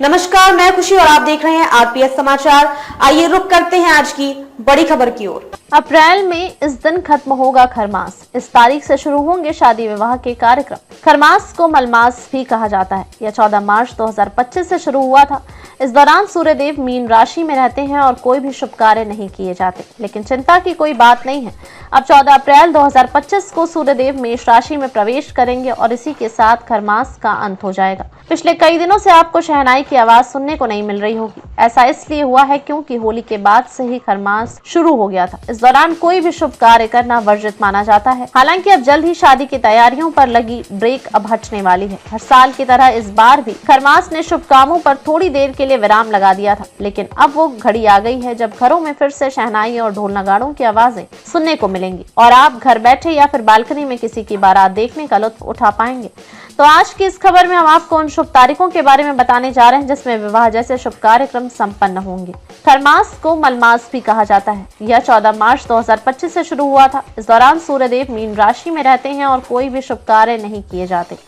नमस्कार, मैं खुशी और आप देख रहे हैं आरपीएस समाचार। आइए रुक करते हैं आज की बड़ी खबर की ओर। अप्रैल में इस दिन खत्म होगा खरमास। इस तारीख से शुरू होंगे शादी विवाह के कार्यक्रम। खरमास को मलमास भी कहा जाता है। यह 14 मार्च 2025 से शुरू हुआ था। इस दौरान सूर्यदेव मीन राशि में रहते हैं और कोई भी शुभ कार्य नहीं किए जाते। लेकिन चिंता की कोई बात नहीं है। अब 14 अप्रैल 2025 को सूर्यदेव मेष राशि में प्रवेश करेंगे और इसी के साथ खरमास का अंत हो जाएगा। पिछले कई दिनों से आपको शहनाई की आवाज सुनने को नहीं मिल रही होगी। ऐसा इसलिए हुआ है क्योंकि होली के बाद से ही खरमास शुरू हो गया था। इस दौरान कोई भी शुभ कार्य करना वर्जित माना जाता है। हालांकि अब जल्द ही शादी की तैयारियों पर लगी ब्रेक अब हटने वाली है। हर साल की तरह इस बार भी खरमास ने शुभ कामों पर थोड़ी देर के लिए विराम लगा दिया था, लेकिन अब वो घड़ी आ गई है जब घरों में फिर से शहनाई और ढोल नगाड़ों की आवाजें सुनने को मिलेंगी और आप घर बैठे या फिर बालकनी में किसी की बारात देखने का लुत्फ उठा पाएंगे। तो आज की इस खबर में हम आपको उन शुभ तारीखों के बारे में बताने जा रहे हैं जिसमें विवाह जैसे शुभ कार्यक्रम संपन्न होंगे। खरमास को मलमास भी कहा जाता है। यह 14 मार्च 2025 से शुरू हुआ था। इस दौरान सूर्यदेव मीन राशि में रहते हैं और कोई भी शुभ कार्य नहीं किए जाते।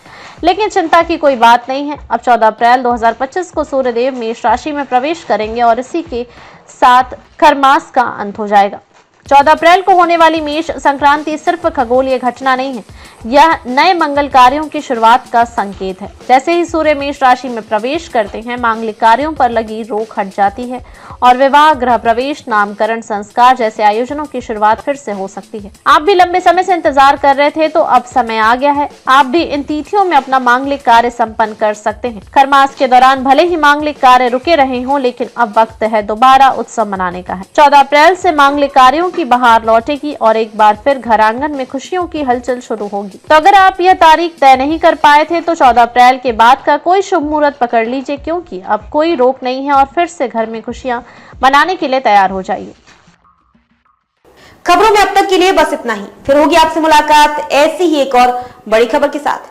लेकिन चिंता की कोई बात नहीं है। अब 14 अप्रैल 2025 को सूर्यदेव मेष राशि में प्रवेश करेंगे और इसी के साथ खरमास का अंत हो जाएगा। 14 अप्रैल को होने वाली मेष संक्रांति सिर्फ खगोलीय घटना नहीं है, यह नए मंगल कार्यों की शुरुआत का संकेत है। जैसे ही सूर्य मेष राशि में प्रवेश करते हैं, मांगलिक कार्यों पर लगी रोक हट जाती है और विवाह, गृह प्रवेश, नामकरण, संस्कार जैसे आयोजनों की शुरुआत फिर से हो सकती है। आप भी लंबे समय से इंतजार कर रहे थे तो अब समय आ गया है। आप भी इन तिथियों में अपना मांगलिक कार्य संपन्न कर सकते हैं। खरमास के दौरान भले ही मांगलिक कार्य रुके रहे हों, लेकिन अब वक्त है दोबारा उत्सव मनाने का है। 14 अप्रैल से मांगलिक कार्यों की बहार लौटेगी और एक बार फिर घर आंगन में खुशियों की हलचल शुरू होगी। तो अगर आप यह तारीख तय नहीं कर पाए थे तो 14 अप्रैल के बाद का कोई शुभ मुहूर्त पकड़ लीजिए, क्योंकि अब कोई रोक नहीं है और फिर से घर में खुशियां मनाने के लिए तैयार हो जाइए। खबरों में अब तक के लिए बस इतना ही। फिर होगी आपसे मुलाकात ऐसी ही एक और बड़ी खबर के साथ।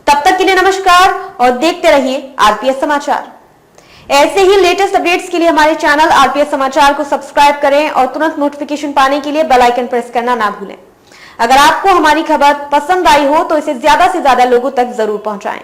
तब तक के लिए नमस्कार और देखते रहिए आरपीएस समाचार। ऐसे ही लेटेस्ट अपडेट्स के लिए हमारे चैनल आरपीएस समाचार को सब्सक्राइब करें और तुरंत नोटिफिकेशन पाने के लिए बेल आइकन प्रेस करना ना भूलें। अगर आपको हमारी खबर पसंद आई हो तो इसे ज्यादा से ज्यादा लोगों तक जरूर पहुंचाएं।